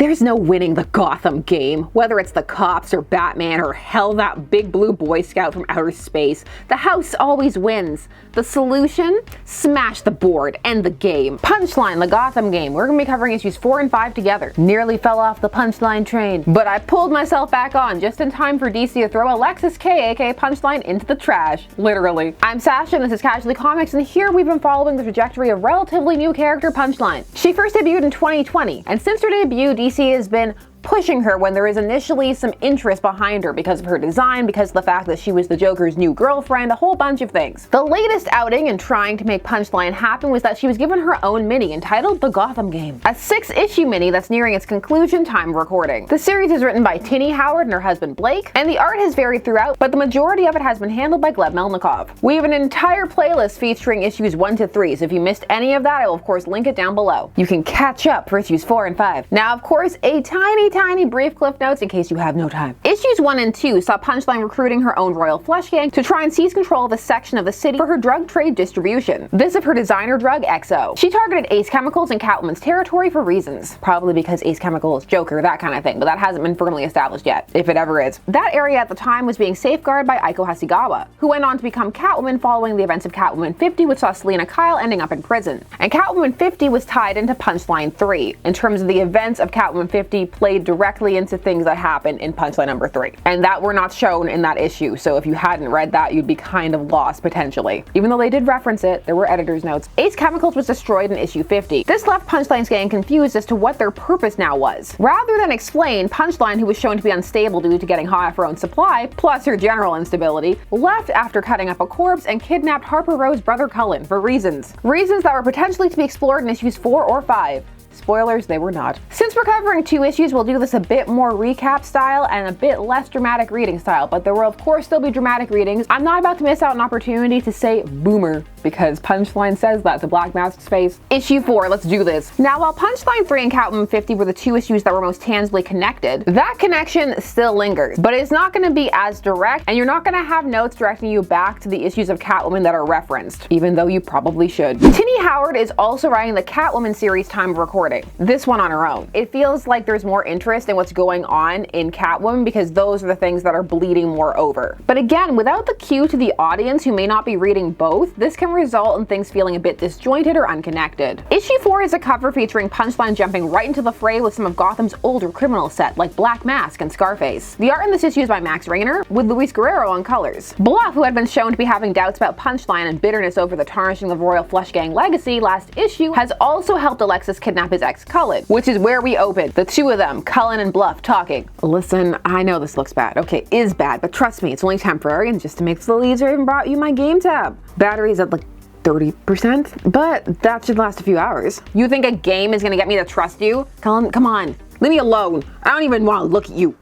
There's no winning the Gotham game. Whether it's the cops or Batman or hell that big blue Boy Scout from outer space, the house always wins. The solution? Smash the board, end the game. Punchline The Gotham Game. We're going to be covering issues 4 and 5 together. Nearly fell off the Punchline train, but I pulled myself back on just in time for DC to throw Alexis Kaye, aka Punchline, into the trash. Literally. I'm Sasha and this is Casually Comics, and here we've been following the trajectory of relatively new character Punchline. She first debuted in 2020, and since her debut, DC has been pushing her when there is initially some interest behind her because of her design, because of the fact that she was the Joker's new girlfriend, a whole bunch of things. The latest outing in trying to make Punchline happen was that she was given her own mini entitled The Gotham Game, a 6-issue mini that's nearing its conclusion time of recording. The series is written by Tini Howard and her husband Blake, and the art has varied throughout, but the majority of it has been handled by Gleb Melnikov. We have an entire playlist featuring issues 1 to 3, so if you missed any of that, I will of course link it down below. You can catch up for issues 4 and 5. Now, of course, a tiny brief cliff notes in case you have no time. Issues 1 and 2 saw Punchline recruiting her own royal flesh gang to try and seize control of a section of the city for her drug trade distribution. This of her designer drug, XO. She targeted Ace Chemicals and Catwoman's territory for reasons. Probably because Ace Chemicals, Joker, that kind of thing, but that hasn't been firmly established yet, if it ever is. That area at the time was being safeguarded by Aiko Hasegawa, who went on to become Catwoman following the events of Catwoman 50, which saw Selina Kyle ending up in prison. And Catwoman 50 was tied into Punchline 3, in terms of the events of Catwoman 50 played directly into things that happened in Punchline number 3, and that were not shown in that issue, so if you hadn't read that, you'd be kind of lost potentially. Even though they did reference it, there were editor's notes. Ace Chemicals was destroyed in issue 50. This left Punchline's gang confused as to what their purpose now was. Rather than explain, Punchline, who was shown to be unstable due to getting high off her own supply, plus her general instability, left after cutting up a corpse and kidnapped Harper Rowe's brother Cullen for reasons that were potentially to be explored in issues 4 or 5. Spoilers, they were not. Since we're covering 2 issues, we'll do this a bit more recap style and a bit less dramatic reading style, but there will of course still be dramatic readings. I'm not about to miss out an opportunity to say boomer, because Punchline says that to Black Mask's face. Issue 4, let's do this. Now, while Punchline 3 and Catwoman 50 were the 2 issues that were most tangibly connected, that connection still lingers, but it's not going to be as direct, and you're not going to have notes directing you back to the issues of Catwoman that are referenced, even though you probably should. Tini Howard is also writing the Catwoman series time of recording. This one on her own. It feels like there's more interest in what's going on in Catwoman because those are the things that are bleeding more over. But again, without the cue to the audience who may not be reading both, this can result in things feeling a bit disjointed or unconnected. Issue 4 is a cover featuring Punchline jumping right into the fray with some of Gotham's older criminal set like Black Mask and Scarface. The art in this issue is by Max Raynor, with Luis Guerrero on colors. Bluff, who had been shown to be having doubts about Punchline and bitterness over the tarnishing of Royal Flush Gang legacy last issue, has also helped Alexis kidnap his ex Cullen, which is where we open. The 2 of them, Cullen and Bluff, talking. Listen, I know this looks bad. Okay, is bad, but trust me, it's only temporary, and just to make this a little easier, I even brought you my game tab. Battery's at like 30%, but that should last a few hours. You think a game is gonna get me to trust you? Cullen, come on, leave me alone. I don't even want to look at you.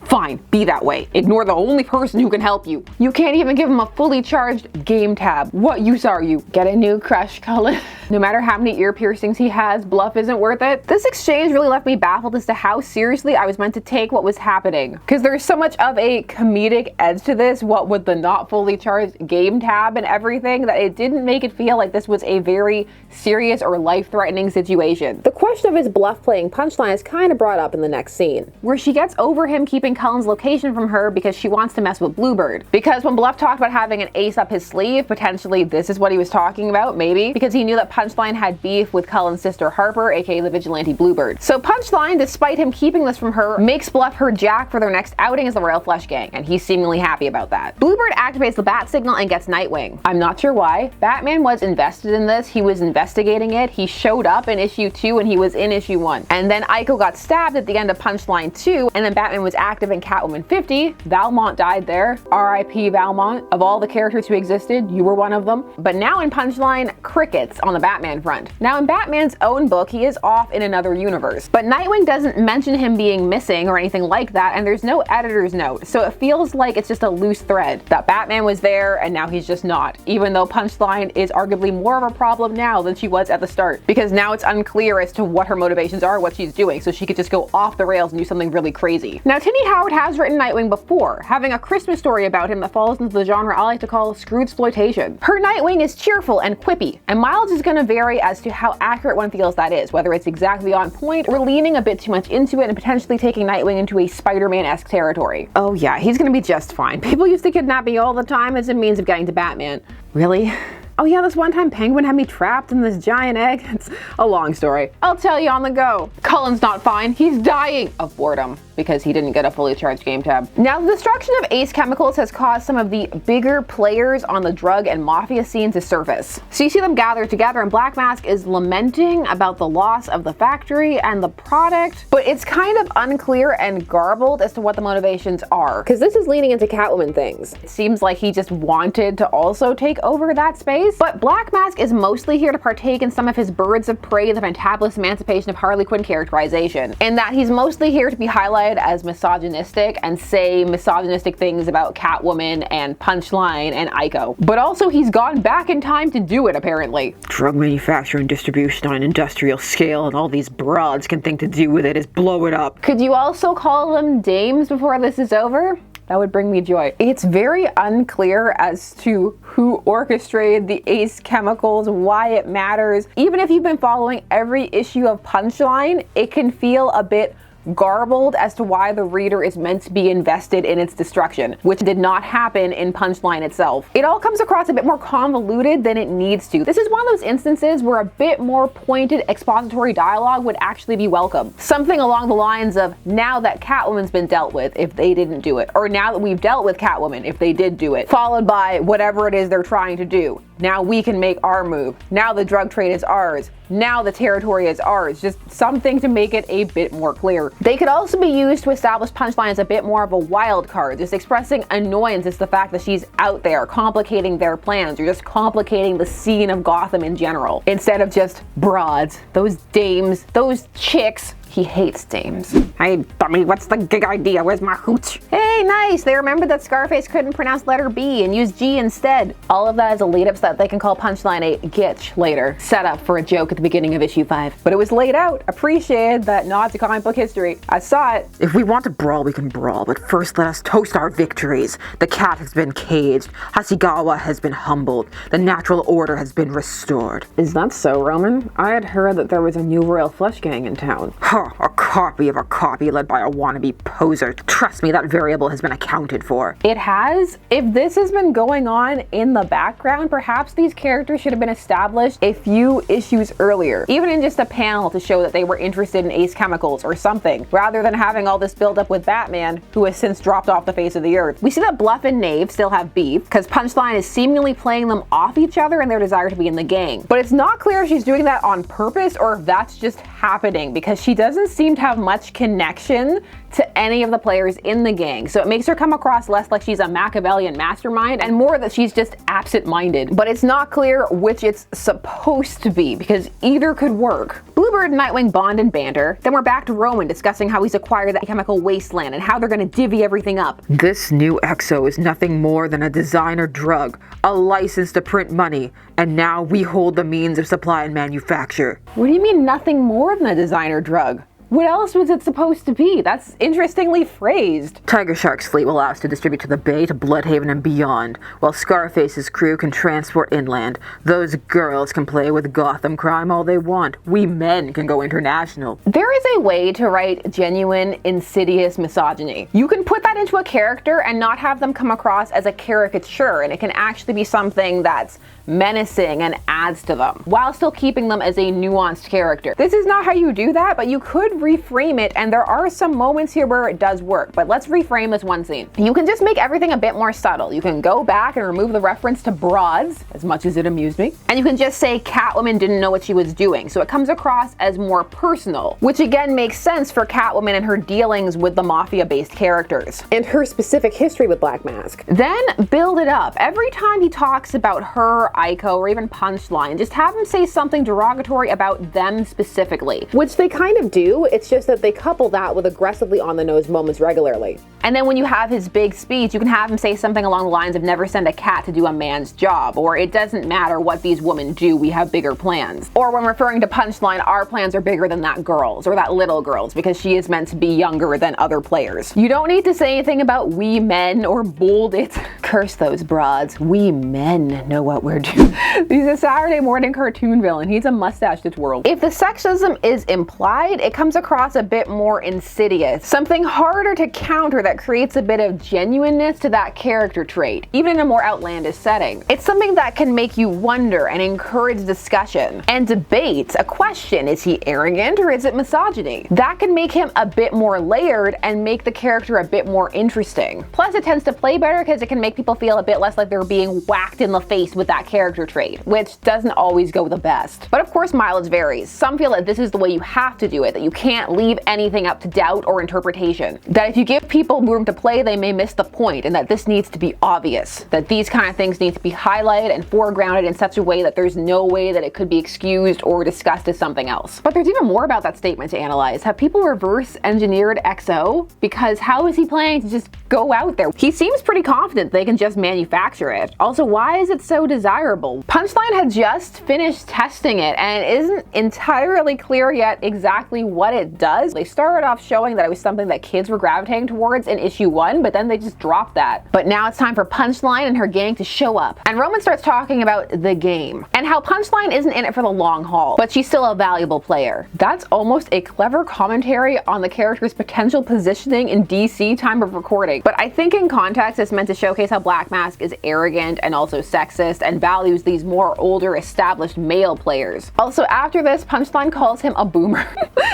Fine, be that way. Ignore the only person who can help you. You can't even give him a fully charged game tab. What use are you? Get a new crush, Cullen. No matter how many ear piercings he has, Bluff isn't worth it. This exchange really left me baffled as to how seriously I was meant to take what was happening. Because there's so much of a comedic edge to this, what with the not fully charged game tab and everything, that it didn't make it feel like this was a very serious or life-threatening situation. The question of his Bluff playing Punchline is kind of brought up in the next scene, where she gets over him keeping Cullen's location from her because she wants to mess with Bluebird. Because when Bluff talked about having an ace up his sleeve, potentially this is what he was talking about, maybe, because he knew that Punchline had beef with Cullen's sister Harper, aka the vigilante Bluebird. So Punchline, despite him keeping this from her, makes Bluff her jack for their next outing as the Royal Flush Gang, and he's seemingly happy about that. Bluebird activates the bat signal and gets Nightwing. I'm not sure why. Batman was invested in this, he was investigating it, he showed up in issue 2 and he was in issue 1. And then Aiko got stabbed at the end of Punchline 2, and then Batman was active in Catwoman 50. Valmont died there. R.I.P. Valmont. Of all the characters who existed, you were one of them. But now in Punchline, crickets on the Batman front. Now in Batman's own book, he is off in another universe. But Nightwing doesn't mention him being missing or anything like that, and there's no editor's note. So it feels like it's just a loose thread, that Batman was there and now he's just not. Even though Punchline is arguably more of a problem now than she was at the start. Because now it's unclear as to what her motivations are, what she's doing. So she could just go off the rails and do something really crazy. Now Tini Howard Howard has written Nightwing before, having a Christmas story about him that falls into the genre I like to call Scroogesploitation. Her Nightwing is cheerful and quippy, and mileage is going to vary as to how accurate one feels that is, whether it's exactly on point or leaning a bit too much into it and potentially taking Nightwing into a Spider-Man-esque territory. Oh yeah, he's going to be just fine. People used to kidnap me all the time as a means of getting to Batman. Really? Oh yeah, this one time Penguin had me trapped in this giant egg. It's a long story. I'll tell you on the go. Cullen's not fine. He's dying of boredom because he didn't get a fully charged game tab. Now, the destruction of Ace Chemicals has caused some of the bigger players on the drug and mafia scene to surface. So you see them gathered together, and Black Mask is lamenting about the loss of the factory and the product, but it's kind of unclear and garbled as to what the motivations are, because this is leaning into Catwoman things. It seems like he just wanted to also take over that space, but Black Mask is mostly here to partake in some of his Birds of Prey, the fantabulous emancipation of Harley Quinn characterization, and that he's mostly here to be highlighted as misogynistic and say misogynistic things about Catwoman and Punchline and Ico. But also he's gone back in time to do it, apparently. Drug manufacture and distribution on an industrial scale, and all these broads can think to do with it is blow it up. Could you also call them dames before this is over? That would bring me joy. It's very unclear as to who orchestrated the Ace Chemicals, why it matters. Even if you've been following every issue of Punchline, it can feel a bit garbled as to why the reader is meant to be invested in its destruction, which did not happen in Punchline itself. It all comes across a bit more convoluted than it needs to. This is one of those instances where a bit more pointed expository dialogue would actually be welcome. Something along the lines of, now that Catwoman's been dealt with, if they didn't do it, or now that we've dealt with Catwoman, if they did do it, followed by whatever it is they're trying to do. Now we can make our move. Now the drug trade is ours. Now the territory is ours. Just something to make it a bit more clear. They could also be used to establish Punchline as a bit more of a wild card, just expressing annoyance at the fact that she's out there, complicating their plans, or just complicating the scene of Gotham in general, instead of just broads, those dames, those chicks. He hates dames. Hey, dummy, what's the gig idea? Where's my hooch? Hey, nice. They remembered that Scarface couldn't pronounce letter B and used G instead. All of that is a lead up so that they can call Punchline a gitch later. Set up for a joke at the beginning of issue 5. But it was laid out. Appreciated that nod to comic book history. I saw it. If we want to brawl, we can brawl, but first let us toast our victories. The cat has been caged. Hasegawa has been humbled. The natural order has been restored. Is that so, Roman? I had heard that there was a new Royal Flush gang in town. A copy of a copy led by a wannabe poser. Trust me, that variable has been accounted for. It has? If this has been going on in the background, perhaps these characters should have been established a few issues earlier, even in just a panel to show that they were interested in Ace Chemicals or something, rather than having all this build up with Batman, who has since dropped off the face of the earth. We see that Bluff and Knave still have beef, because Punchline is seemingly playing them off each other and their desire to be in the gang. But it's not clear if she's doing that on purpose or if that's just happening, because she doesn't seem to have much connection to any of the players in the gang. So it makes her come across less like she's a Machiavellian mastermind and more that she's just absent-minded. But it's not clear which it's supposed to be, because either could work. Bluebird and Nightwing bond and banter. Then we're back to Roman discussing how he's acquired that chemical wasteland and how they're gonna divvy everything up. This new Exo is nothing more than a designer drug, a license to print money, and now we hold the means of supply and manufacture. What do you mean nothing more than a designer drug? What else was it supposed to be? That's interestingly phrased. Tiger Shark's fleet will allow us to distribute to the Bay, to Bloodhaven, and beyond, while Scarface's crew can transport inland. Those girls can play with Gotham crime all they want. We men can go international. There is a way to write genuine, insidious misogyny. You can put that into a character and not have them come across as a caricature, and it can actually be something that's menacing and adds to them, while still keeping them as a nuanced character. This is not how you do that, but you could reframe it, and there are some moments here where it does work. But let's reframe this one scene. You can just make everything a bit more subtle. You can go back and remove the reference to broads, as much as it amused me, and you can just say Catwoman didn't know what she was doing, so it comes across as more personal, which again makes sense for Catwoman and her dealings with the mafia-based characters, and her specific history with Black Mask. Then build it up. Every time he talks about her Ico or even Punchline. Just have him say something derogatory about them specifically. Which they kind of do, it's just that they couple that with aggressively on-the-nose moments regularly. And then when you have his big speech, you can have him say something along the lines of never send a cat to do a man's job, or it doesn't matter what these women do, we have bigger plans. Or when referring to Punchline, our plans are bigger than that girl's, or that little girl's, because she is meant to be younger than other players. You don't need to say anything about we men or bold it. Curse those broads. We men know what we're doing. He's a Saturday morning cartoon villain. He's a mustache to twirl. If the sexism is implied, it comes across a bit more insidious. Something harder to counter that creates a bit of genuineness to that character trait, even in a more outlandish setting. It's something that can make you wonder and encourage discussion and debate. A question, is he arrogant or is it misogyny? That can make him a bit more layered and make the character a bit more interesting. Plus, it tends to play better because it can make people feel a bit less like they're being whacked in the face with that character trait, which doesn't always go the best. But of course, mileage varies. Some feel that this is the way you have to do it, that you can't leave anything up to doubt or interpretation. That if you give people room to play, they may miss the point, and that this needs to be obvious. That these kind of things need to be highlighted and foregrounded in such a way that there's no way that it could be excused or discussed as something else. But there's even more about that statement to analyze. Have people reverse engineered XO? Because how is he planning to just go out there? He seems pretty confident they can just manufacture it. Also, why is it so desirable? Punchline had just finished testing it and it isn't entirely clear yet exactly what it does. They started off showing that it was something that kids were gravitating towards in issue 1, but then they just dropped that. But now it's time for Punchline and her gang to show up. And Roman starts talking about the game and how Punchline isn't in it for the long haul, but she's still a valuable player. That's almost a clever commentary on the character's potential positioning in DC time of recording. But I think in context, it's meant to showcase how Black Mask is arrogant and also sexist and values these more older established male players. Also, after this, Punchline calls him a boomer.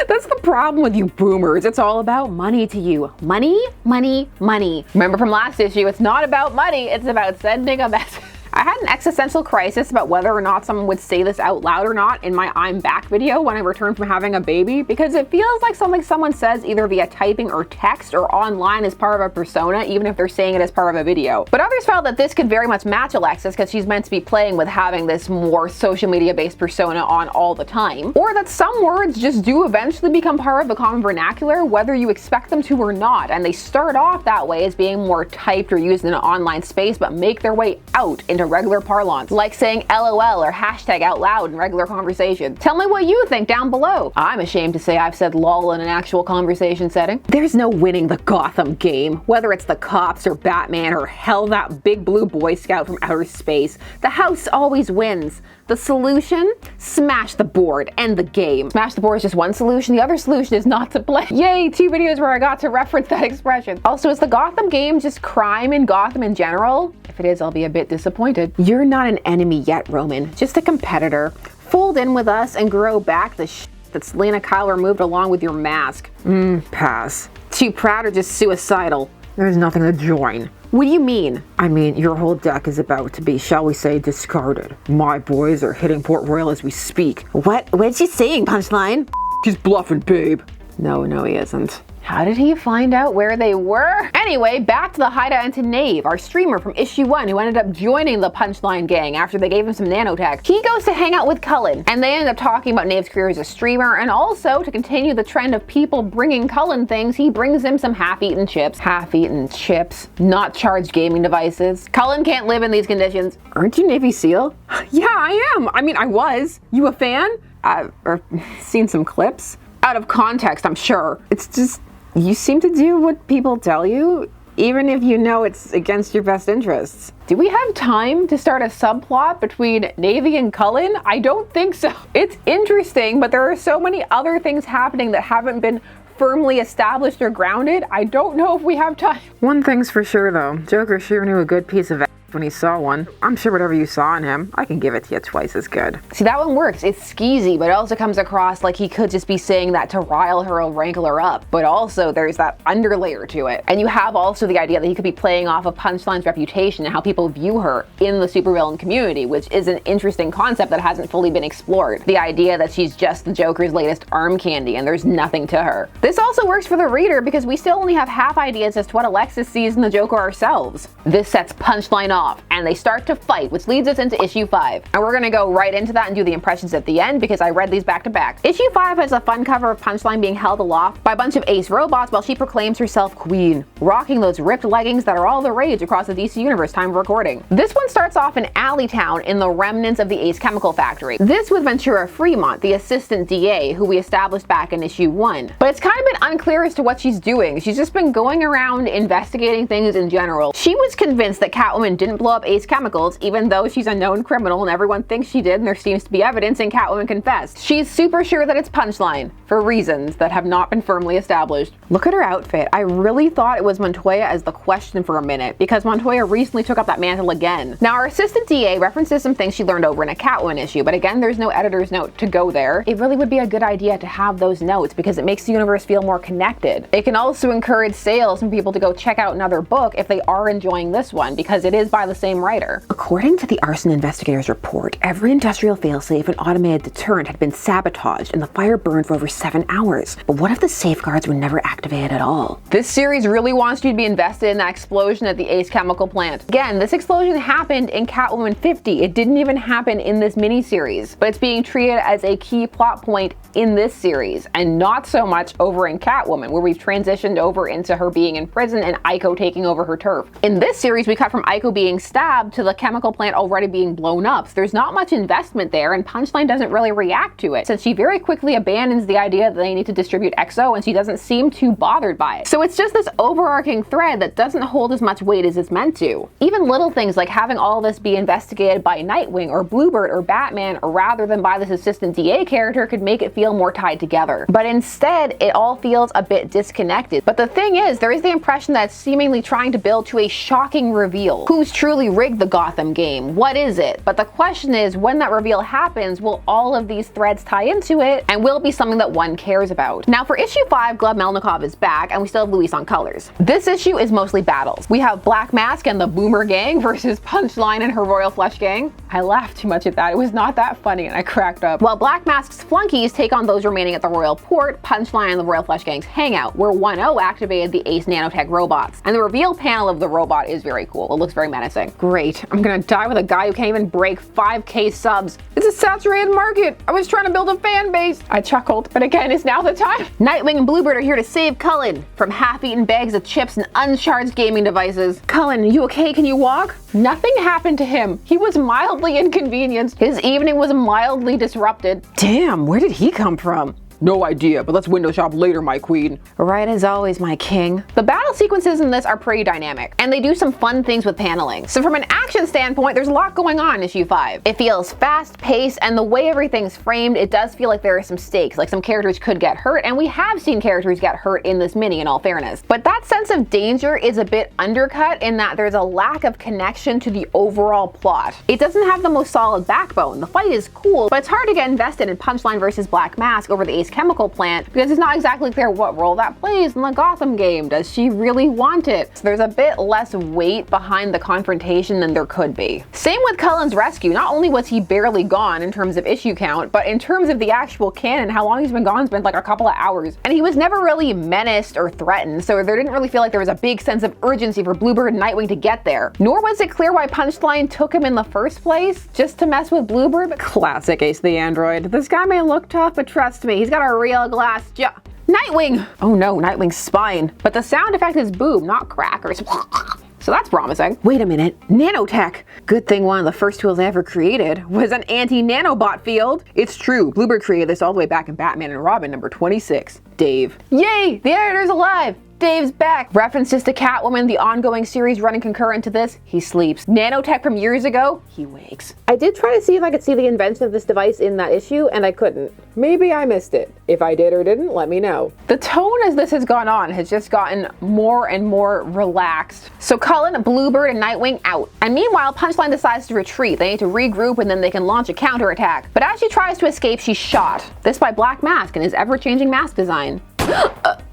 That's the problem with you boomers. It's all about money to you. Money, money, money. Remember from last issue, it's not about money, it's about sending a message. I had an existential crisis about whether or not someone would say this out loud or not in my I'm back video when I returned from having a baby, because it feels like something someone says either via typing or text or online as part of a persona, even if they're saying it as part of a video. But others felt that this could very much match Alexis because she's meant to be playing with having this more social media based persona on all the time, or that some words just do eventually become part of the common vernacular whether you expect them to or not, and they start off that way as being more typed or used in an online space but make their way out into regular parlance, like saying LOL or hashtag out loud in regular conversation. Tell me what you think down below. I'm ashamed to say I've said lol in an actual conversation setting. There's no winning the Gotham game, whether it's the cops or Batman or hell, that big blue Boy Scout from outer space. The house always wins. The solution? Smash the board, end the game. Smash the board is just one solution. The other solution is not to play. Yay, 2 videos where I got to reference that expression. Also, is the Gotham game just crime in Gotham in general? If it is, I'll be a bit disappointed. You're not an enemy yet, Roman. Just a competitor. Fold in with us and grow back the that Selena Kyle removed along with your mask. Pass. Too proud or just suicidal? There's nothing to join. What do you mean? I mean, your whole deck is about to be, shall we say, discarded. My boys are hitting Port Royal as we speak. What's she saying, Punchline? He's bluffing, babe. No, he isn't. How did he find out where they were? Anyway, back to the hideout and to Nave, our streamer from issue 1 who ended up joining the Punchline gang after they gave him some nanotech. He goes to hang out with Cullen, and they end up talking about Nave's career as a streamer, and also to continue the trend of people bringing Cullen things, he brings him some half-eaten chips. Half-eaten chips, not charged gaming devices. Cullen can't live in these conditions. Aren't you Navy SEAL? Yeah, I am. I mean, I was. You a fan? I've seen some clips. Out of context, I'm sure. It's just, you seem to do what people tell you, even if you know it's against your best interests. Do we have time to start a subplot between Navy and Cullen? I don't think so. It's interesting, but there are so many other things happening that haven't been firmly established or grounded. I don't know if we have time. One thing's for sure though, Joker sure knew a good piece of when he saw one. I'm sure whatever you saw in him, I can give it to you twice as good. See, that one works. It's skeezy, but it also comes across like he could just be saying that to rile her or rankle her up. But also there's that underlayer to it. And you have also the idea that he could be playing off of Punchline's reputation and how people view her in the supervillain community, which is an interesting concept that hasn't fully been explored. The idea that she's just the Joker's latest arm candy and there's nothing to her. This also works for the reader because we still only have half ideas as to what Alexis sees in the Joker ourselves. This sets Punchline off, and they start to fight, which leads us into issue 5. And we're gonna go right into that and do the impressions at the end because I read these back to back. Issue 5 has a fun cover of Punchline being held aloft by a bunch of ace robots while she proclaims herself queen, rocking those ripped leggings that are all the rage across the DC universe time of recording. This one starts off in Alleytown in the remnants of the Ace Chemical Factory. This with Ventura Fremont, the assistant DA, who we established back in issue 1. But it's kind of been unclear as to what she's doing. She's just been going around investigating things in general. She was convinced that Catwoman didn't blow up Ace Chemicals, even though she's a known criminal and everyone thinks she did, and there seems to be evidence and Catwoman confessed. She's super sure that it's Punchline, for reasons that have not been firmly established. Look at her outfit. I really thought it was Montoya as the Question for a minute, because Montoya recently took up that mantle again. Now, our assistant DA references some things she learned over in a Catwoman issue, but again, there's no editor's note to go there. It really would be a good idea to have those notes because it makes the universe feel more connected. It can also encourage sales and people to go check out another book if they are enjoying this one, because it is by the same writer. According to the arson investigators report, every industrial failsafe and automated deterrent had been sabotaged and the fire burned for over 7 hours. But what if the safeguards were never activated at all? This series really wants you to be invested in that explosion at the Ace Chemical plant. Again, this explosion happened in Catwoman 50. It didn't even happen in this miniseries, but it's being treated as a key plot point in this series, and not so much over in Catwoman, where we've transitioned over into her being in prison and Aiko taking over her turf. In this series, we cut from Aiko being stabbed to the chemical plant already being blown up, so there's not much investment there, and Punchline doesn't really react to it, since she very quickly abandons the idea that they need to distribute XO, and she doesn't seem too bothered by it. So it's just this overarching thread that doesn't hold as much weight as it's meant to. Even little things like having all this be investigated by Nightwing or Bluebird or Batman rather than by this assistant DA character could make it feel more tied together. But instead, it all feels a bit disconnected. But the thing is, there is the impression that it's seemingly trying to build to a shocking reveal. Who's truly rigged the Gotham game? What is it? But the question is, when that reveal happens, will all of these threads tie into it, and will it be something that one cares about? Now for issue 5, Gleb Melnikov is back, and we still have Luis on colors. This issue is mostly battles. We have Black Mask and the Boomer Gang versus Punchline and her Royal Flush Gang. I laughed too much at that. It was not that funny and I cracked up. While Black Mask's flunkies take on those remaining at the Royal Port, Punchline and the Royal Flush Gang's hangout, where 1-0 activated the Ace nanotech robots. And the reveal panel of the robot is very cool. It looks very menacing. Great. I'm gonna die with a guy who can't even break 5K subs. It's a saturated market. I was trying to build a fan base. I chuckled, but again, it's now the time. Nightwing and Bluebird are here to save Cullen from half-eaten bags of chips and uncharged gaming devices. Cullen, you okay? Can you walk? Nothing happened to him. He was mildly inconvenienced. His evening was mildly disrupted. Damn, where did he come from? No idea, but let's window shop later, my queen. Right as always, my king. The battle sequences in this are pretty dynamic, and they do some fun things with paneling. So from an action standpoint, there's a lot going on in issue 5. It feels fast-paced, and the way everything's framed, it does feel like there are some stakes, like some characters could get hurt, and we have seen characters get hurt in this mini, in all fairness. But that sense of danger is a bit undercut in that there's a lack of connection to the overall plot. It doesn't have the most solid backbone. The fight is cool, but it's hard to get invested in Punchline versus Black Mask over the Ace Chemical plant because it's not exactly clear what role that plays in the Gotham game. Does she really want it? So there's a bit less weight behind the confrontation than there could be. Same with Cullen's rescue. Not only was he barely gone in terms of issue count, but in terms of the actual canon, how long he's been gone has been like a couple of hours. And he was never really menaced or threatened, so there didn't really feel like there was a big sense of urgency for Bluebird and Nightwing to get there. Nor was it clear why Punchline took him in the first place, just to mess with Bluebird. But classic Ace the Android. This guy may look tough, but trust me, he's got a real glass jaw. Nightwing! Oh no, Nightwing's spine. But the sound effect is boom, not crackers. So that's promising. Wait a minute, nanotech. Good thing one of the first tools I ever created was an anti-nanobot field. It's true, Bluebird created this all the way back in Batman and Robin number 26. Dave. Yay, the editor's alive. Dave's back. References to Catwoman, the ongoing series running concurrent to this. He sleeps. Nanotech from years ago. He wakes. I did try to see if I could see the invention of this device in that issue, and I couldn't. Maybe I missed it. If I did or didn't, let me know. The tone as this has gone on has just gotten more and more relaxed. So Cullen, Bluebird, and Nightwing out. And meanwhile, Punchline decides to retreat. They need to regroup and then they can launch a counterattack. But as she tries to escape, she's shot. This by Black Mask and his ever-changing mask design.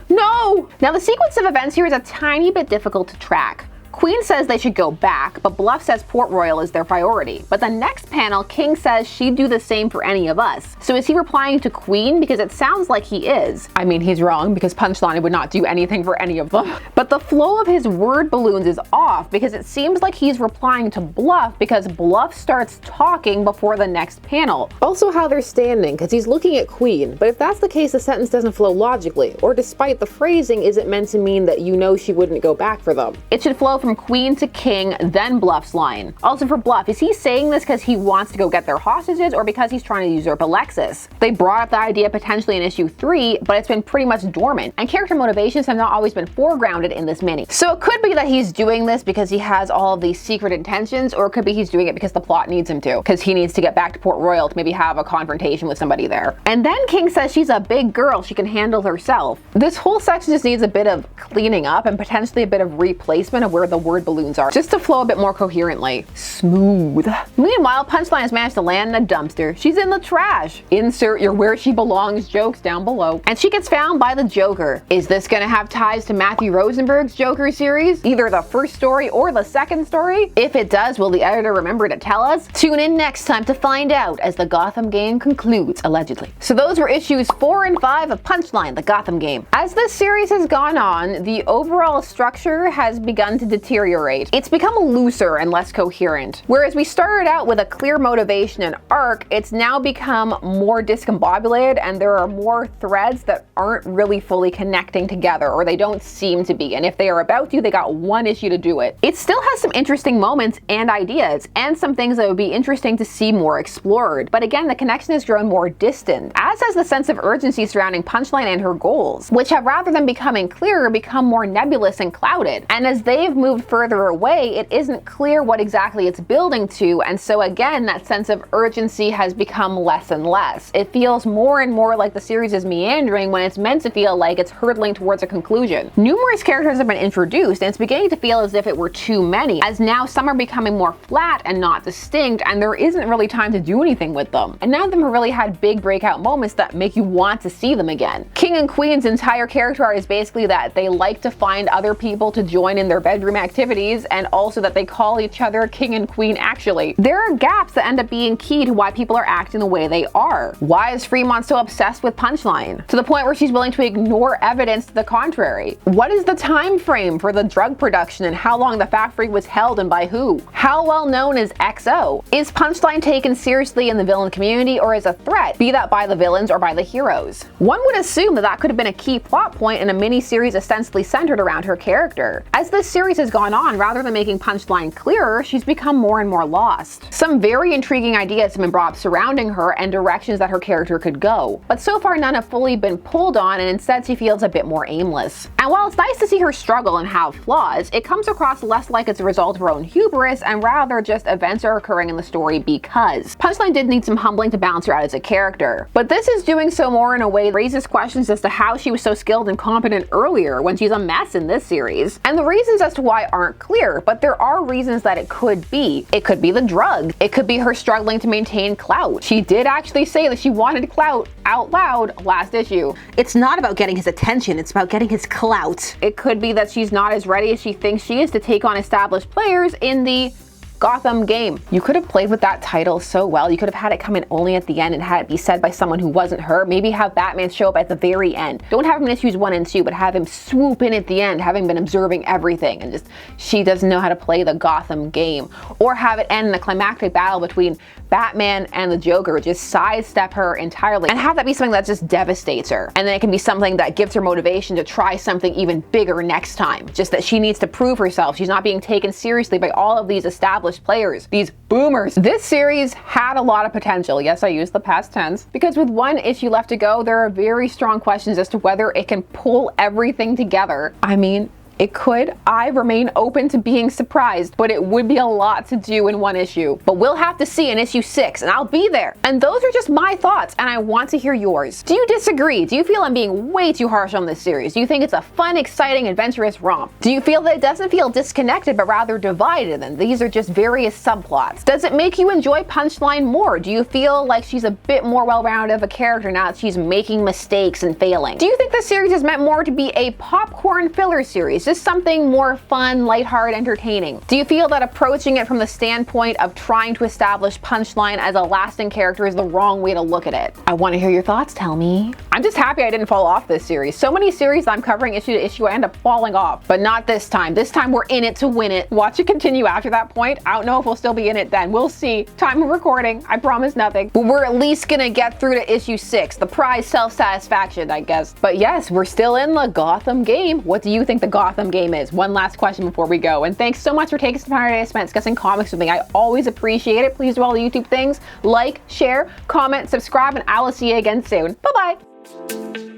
No! Now the sequence of events here is a tiny bit difficult to track. Queen says they should go back, but Bluff says Port Royal is their priority. But the next panel, King says she'd do the same for any of us. So is he replying to Queen? Because it sounds like he is. I mean, he's wrong because Punchline would not do anything for any of them. But the flow of his word balloons is off because it seems like he's replying to Bluff because Bluff starts talking before the next panel. Also how they're standing, because he's looking at Queen. But if that's the case, the sentence doesn't flow logically, or despite the phrasing, is it meant to mean that you know she wouldn't go back for them? It should flow from Queen to King, then Bluff's line. Also for Bluff, is he saying this because he wants to go get their hostages or because he's trying to usurp Alexis? They brought up the idea potentially in issue 3, but it's been pretty much dormant, and character motivations have not always been foregrounded in this mini. So it could be that he's doing this because he has all of these secret intentions, or it could be he's doing it because the plot needs him to, because he needs to get back to Port Royal to maybe have a confrontation with somebody there. And then King says she's a big girl, she can handle herself. This whole section just needs a bit of cleaning up and potentially a bit of replacement of where the word balloons are, just to flow a bit more coherently. Smooth. Meanwhile, Punchline has managed to land in a dumpster. She's in the trash. Insert your where she belongs jokes down below. And she gets found by the Joker. Is this gonna have ties to Matthew Rosenberg's Joker series? Either the first story or the second story? If it does, will the editor remember to tell us? Tune in next time to find out as the Gotham Game concludes, allegedly. So those were issues 4 and 5 of Punchline The Gotham Game. As this series has gone on, the overall structure has begun to deteriorate. It's become looser and less coherent. Whereas we started out with a clear motivation and arc, it's now become more discombobulated and there are more threads that aren't really fully connecting together, or they don't seem to be. And if they are about to, they got one issue to do it. It still has some interesting moments and ideas, and some things that would be interesting to see more explored. But again, the connection has grown more distant, as has the sense of urgency surrounding Punchline and her goals, which have, rather than becoming clearer, become more nebulous and clouded. And as they've moved further away, it isn't clear what exactly it's building to, and so again, that sense of urgency has become less and less. It feels more and more like the series is meandering when it's meant to feel like it's hurtling towards a conclusion. Numerous characters have been introduced, and it's beginning to feel as if it were too many, as now some are becoming more flat and not distinct, and there isn't really time to do anything with them. And none of them have really had big breakout moments that make you want to see them again. King and Queen's entire character art is basically that they like to find other people to join in their bedroom activities, and also that they call each other King and Queen actually. There are gaps that end up being key to why people are acting the way they are. Why is Fremont so obsessed with Punchline? To the point where she's willing to ignore evidence to the contrary. What is the time frame for the drug production and how long the factory was held and by who? How well known is XO? Is Punchline taken seriously in the villain community or as a threat, be that by the villains or by the heroes? One would assume that that could have been a key plot point in a mini-series ostensibly centered around her character. As this series has gone on, rather than making Punchline clearer, she's become more and more lost. Some very intriguing ideas have been brought up surrounding her and directions that her character could go, but so far none have fully been pulled on, and instead she feels a bit more aimless. And while it's nice to see her struggle and have flaws, it comes across less like it's a result of her own hubris and rather just events are occurring in the story because. Punchline did need some humbling to balance her out as a character, but this is doing so more in a way that raises questions as to how she was so skilled and competent earlier when she's a mess in this series. And the reasons as to why aren't clear, but there are reasons that it could be. It could be the drug. It could be her struggling to maintain clout. She did actually say that she wanted clout out loud last issue. It's not about getting his attention, it's about getting his clout. It could be that she's not as ready as she thinks she is to take on established players in the Gotham Game. You could have played with that title so well. You could have had it come in only at the end and had it be said by someone who wasn't her. Maybe have Batman show up at the very end. Don't have him in issues 1 and 2, but have him swoop in at the end, having been observing everything, and just, she doesn't know how to play the Gotham Game. Or have it end in a climactic battle between Batman and the Joker, just sidestep her entirely, and have that be something that just devastates her. And then it can be something that gives her motivation to try something even bigger next time. Just that she needs to prove herself. She's not being taken seriously by all of these established players, these boomers. This series had a lot of potential. Yes, I used the past tense, because with 1 issue left to go, there are very strong questions as to whether it can pull everything together. I mean, it could. I remain open to being surprised, but it would be a lot to do in 1 issue. But we'll have to see in issue 6, and I'll be there. And those are just my thoughts, and I want to hear yours. Do you disagree? Do you feel I'm being way too harsh on this series? Do you think it's a fun, exciting, adventurous romp? Do you feel that it doesn't feel disconnected, but rather divided, and these are just various subplots? Does it make you enjoy Punchline more? Do you feel like she's a bit more well-rounded of a character now that she's making mistakes and failing? Do you think the series is meant more to be a popcorn filler series, just something more fun, lighthearted, entertaining? Do you feel that approaching it from the standpoint of trying to establish Punchline as a lasting character is the wrong way to look at it? I want to hear your thoughts, tell me. I'm just happy I didn't fall off this series. So many series I'm covering issue to issue, I end up falling off. But not this time. This time we're in it to win it. Watch it continue after that point. I don't know if we'll still be in it then. We'll see. Time of recording. I promise nothing. But we're at least gonna get through to issue 6. The prize self-satisfaction, I guess. But yes, we're still in the Gotham game. What do you think the Gotham game is? One last question before we go. And thanks so much for taking some time today to spend discussing comics with me. I always appreciate it. Please do all the YouTube things. Like, share, comment, subscribe, and I will see you again soon. Bye-bye.